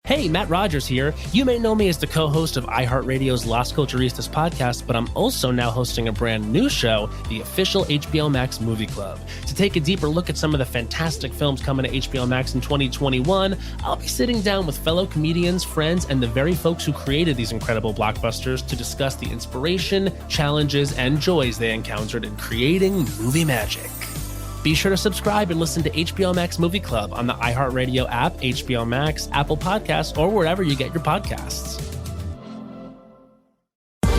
Hey, Matt Rogers here. You may know me as the co-host of iHeartRadio's Las Culturistas podcast, but I'm also now hosting a brand new show, the official HBO Max Movie Club. To take a deeper look at some of the fantastic films coming to HBO Max in 2021, I'll be sitting down with fellow comedians, friends, and the very folks who created these incredible blockbusters to discuss the inspiration, challenges, and joys they encountered in creating movie magic. Be sure to subscribe and listen to HBO Max Movie Club on the iHeartRadio app, HBO Max, Apple Podcasts, or wherever you get your podcasts.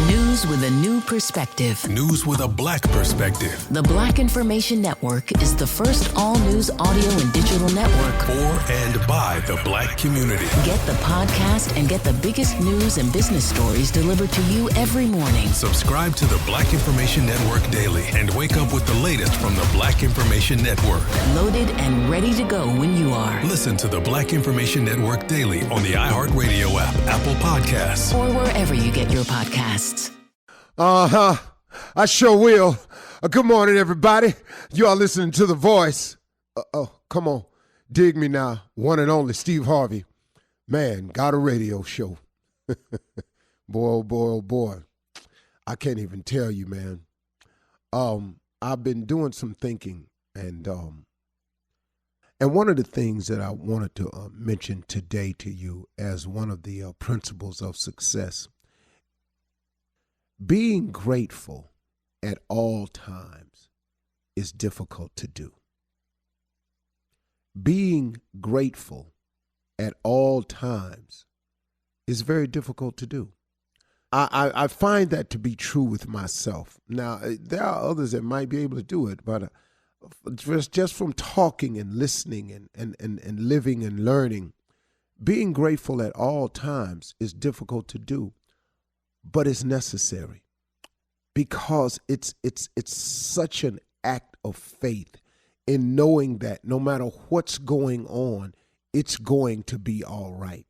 News with a new perspective. News with a Black perspective. The Black Information Network is the first all-news audio and digital network For and by the Black community. Get the podcast and get the biggest news and business stories delivered to you every morning. Subscribe to the Black Information Network daily and wake up with the latest from the Black Information Network. Loaded and ready to go when you are. Listen to the Black Information Network daily on the iHeartRadio app, Apple Podcasts, or wherever you get your podcasts. I sure will. Good morning, everybody. You are listening to The Voice. Come on. Dig me now. One and only Steve Harvey. Man, got a radio show. Boy, oh boy, oh boy. I can't even tell you, man. I've been doing some thinking, and one of the things that I wanted to mention today to you as one of the principles of success, being grateful at all times is difficult to do. Being grateful at all times is very difficult to do. I find that to be true with myself. Now, there are others that might be able to do it, but just from talking and listening and living and learning, being grateful at all times is difficult to do. But it's necessary because it's such an act of faith in knowing that no matter what's going on, it's going to be all right.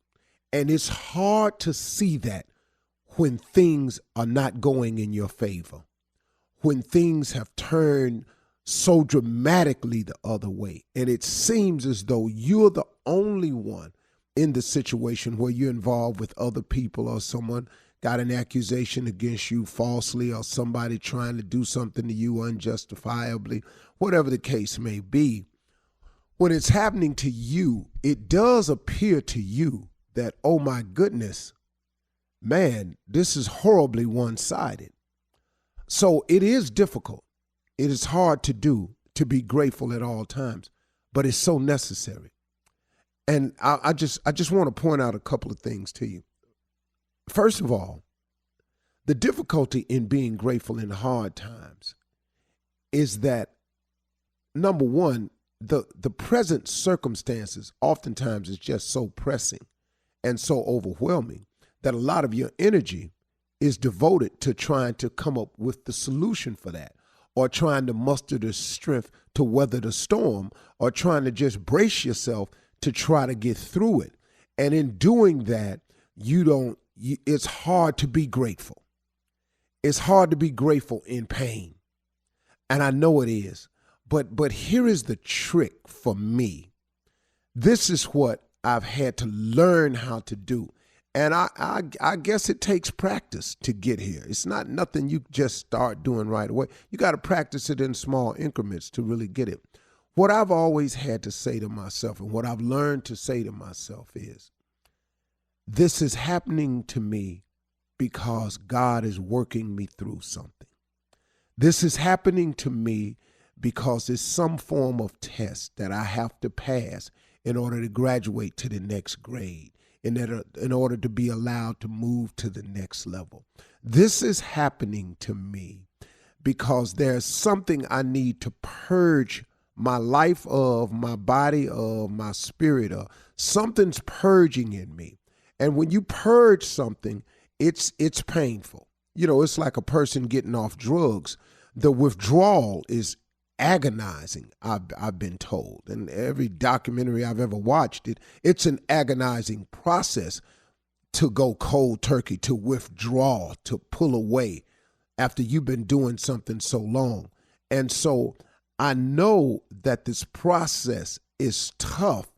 And it's hard to see that when things are not going in your favor, when things have turned so dramatically the other way. And it seems as though you're the only one in the situation where you're involved with other people, or someone got an accusation against you falsely, or somebody trying to do something to you unjustifiably, whatever the case may be. When it's happening to you, it does appear to you that, oh my goodness, man, this is horribly one-sided. So it is difficult. It is hard to do, to be grateful at all times, but it's so necessary. And I just want to point out a couple of things to you. First of all, the difficulty in being grateful in hard times is that, number one, the present circumstances oftentimes is just so pressing and so overwhelming that a lot of your energy is devoted to trying to come up with the solution for that, or trying to muster the strength to weather the storm, or trying to just brace yourself to try to get through it. And in doing that, it's hard to be grateful. It's hard to be grateful in pain. And I know it is. But here is the trick for me. This is what I've had to learn how to do. And I guess it takes practice to get here. It's not nothing you just start doing right away. You got to practice it in small increments to really get it. What I've always had to say to myself, and what I've learned to say to myself, is, this is happening to me because God is working me through something. This is happening to me because it's some form of test that I have to pass in order to graduate to the next grade, in order to be allowed to move to the next level. This is happening to me because there's something I need to purge my life of, my body of, my spirit of. Something's purging in me. And when you purge something, it's painful. You know, it's like a person getting off drugs. The withdrawal is agonizing, I've been told. And every documentary I've ever watched, it's an agonizing process to go cold turkey, to withdraw, to pull away after you've been doing something so long. And so I know that this process is tough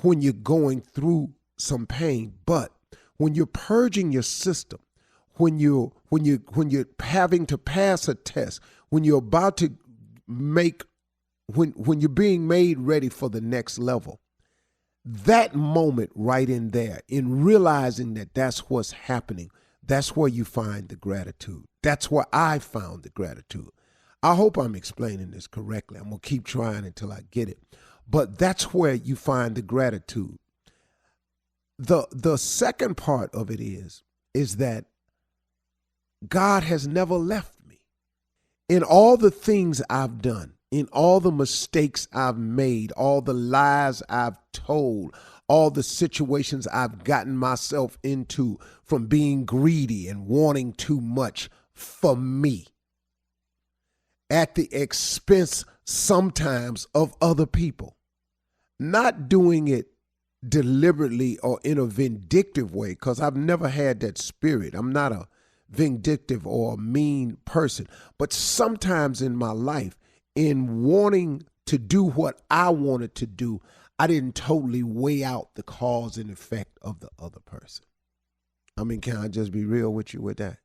when you're going through some pain. But when you're purging your system, when you're having to pass a test, when you're about to when you're being made ready for the next level, that moment right in there, in realizing that that's what's happening, that's where you find the gratitude. That's where I found the gratitude. I hope I'm explaining this correctly. I'm going to keep trying until I get it. But that's where you find the gratitude. The second part of it is that God has never left me. In all the things I've done, in all the mistakes I've made, all the lies I've told, all the situations I've gotten myself into from being greedy and wanting too much for me, at the expense sometimes of other people, not doing it deliberately or in a vindictive way, because I've never had that spirit. I'm not a vindictive or a mean person, but sometimes in my life, in wanting to do what I wanted to do, I didn't totally weigh out the cause and effect of the other person. I mean, can I just be real with you with that?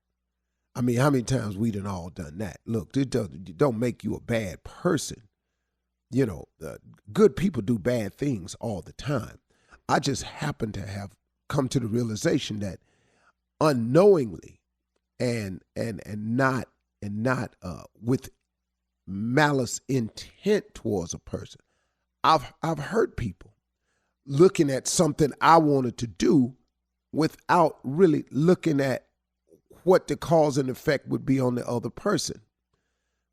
I mean, how many times we done all done that? Look, it don't make you a bad person. You know, good people do bad things all the time. I just happen to have come to the realization that unknowingly and not with malice intent towards a person, I've hurt people looking at something I wanted to do without really looking at what the cause and effect would be on the other person.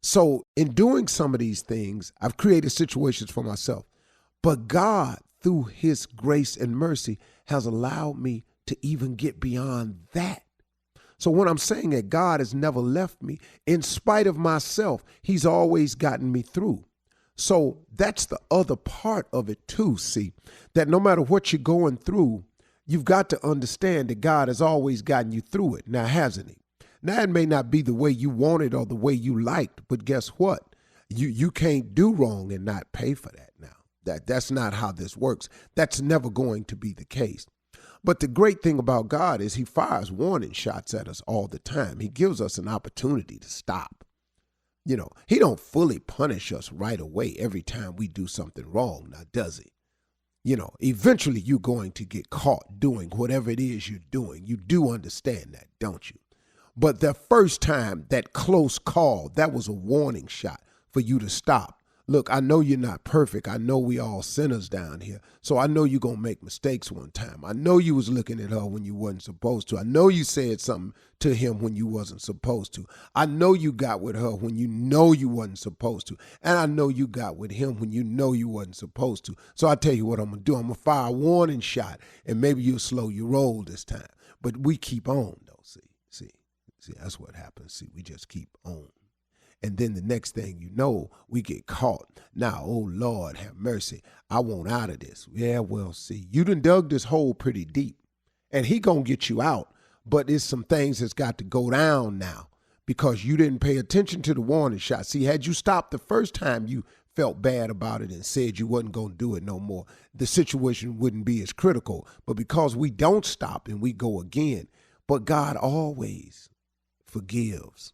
So in doing some of these things, I've created situations for myself. But God, through his grace and mercy, has allowed me to even get beyond that. So when I'm saying that God has never left me, in spite of myself, he's always gotten me through. So that's the other part of it too, see, that no matter what you're going through, you've got to understand that God has always gotten you through it. Now, hasn't he? Now, it may not be the way you wanted or the way you liked, but guess what? You can't do wrong and not pay for that now. That's not how this works. That's never going to be the case. But the great thing about God is he fires warning shots at us all the time. He gives us an opportunity to stop. You know, he don't fully punish us right away every time we do something wrong, now does he? You know, eventually you're going to get caught doing whatever it is you're doing. You do understand that, don't you? But the first time, that close call, that was a warning shot for you to stop. Look, I know you're not perfect. I know we all sinners down here. So I know you're going to make mistakes one time. I know you was looking at her when you wasn't supposed to. I know you said something to him when you wasn't supposed to. I know you got with her when you know you wasn't supposed to. And I know you got with him when you know you wasn't supposed to. So I tell you what I'm going to do. I'm going to fire a warning shot, and maybe you'll slow your roll this time. But we keep on, though. See, that's what happens. See, we just keep on. And then the next thing you know, we get caught. Now, oh, Lord, have mercy. I want out of this. Yeah, well, see, you done dug this hole pretty deep. And he going to get you out. But there's some things that's got to go down now because you didn't pay attention to the warning shot. See, had you stopped the first time you felt bad about it and said you wasn't going to do it no more, the situation wouldn't be as critical. But because we don't stop and we go again, but God always forgives.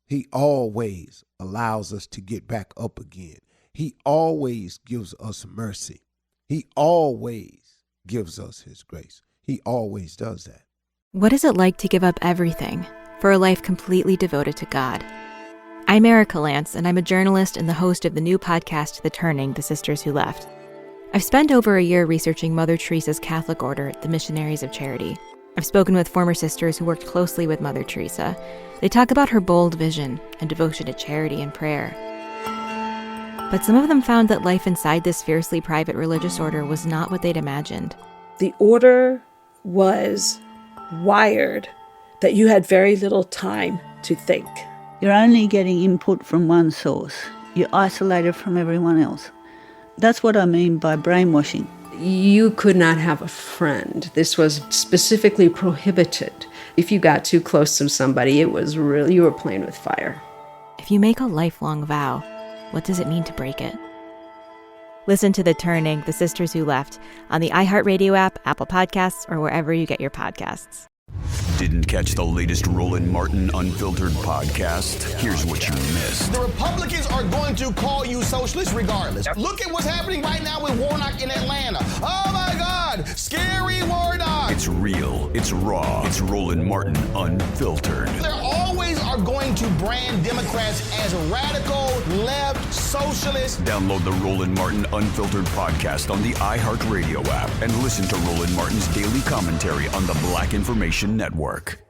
He always allows us to get back up again. He always gives us mercy. He always gives us his grace. He always does that. What is it like to give up everything for a life completely devoted to God? I'm Erica Lance, and I'm a journalist and the host of the new podcast, The Turning, The Sisters Who Left. I've spent over a year researching Mother Teresa's Catholic order, the Missionaries of Charity. I've spoken with former sisters who worked closely with Mother Teresa. They talk about her bold vision and devotion to charity and prayer. But some of them found that life inside this fiercely private religious order was not what they'd imagined. The order was wired that you had very little time to think. You're only getting input from one source. You're isolated from everyone else. That's what I mean by brainwashing. You could not have a friend. This was specifically prohibited. If you got too close to somebody, it was really, you were playing with fire. If you make a lifelong vow, what does it mean to break it? Listen to The Turning, The Sisters Who Left on the iHeartRadio app, Apple Podcasts, or wherever you get your podcasts. Didn't catch the latest Roland Martin Unfiltered podcast? Here's what you missed. The Republicans are going to call you socialist regardless. Look at what's happening right now with Warnock in Atlanta. Oh my God, scary Warnock. It's real, it's raw, it's Roland Martin Unfiltered. There always are going to brand Democrats as radical, left, socialist. Download the Roland Martin Unfiltered podcast on the iHeartRadio app and listen to Roland Martin's daily commentary on the Black Information Network.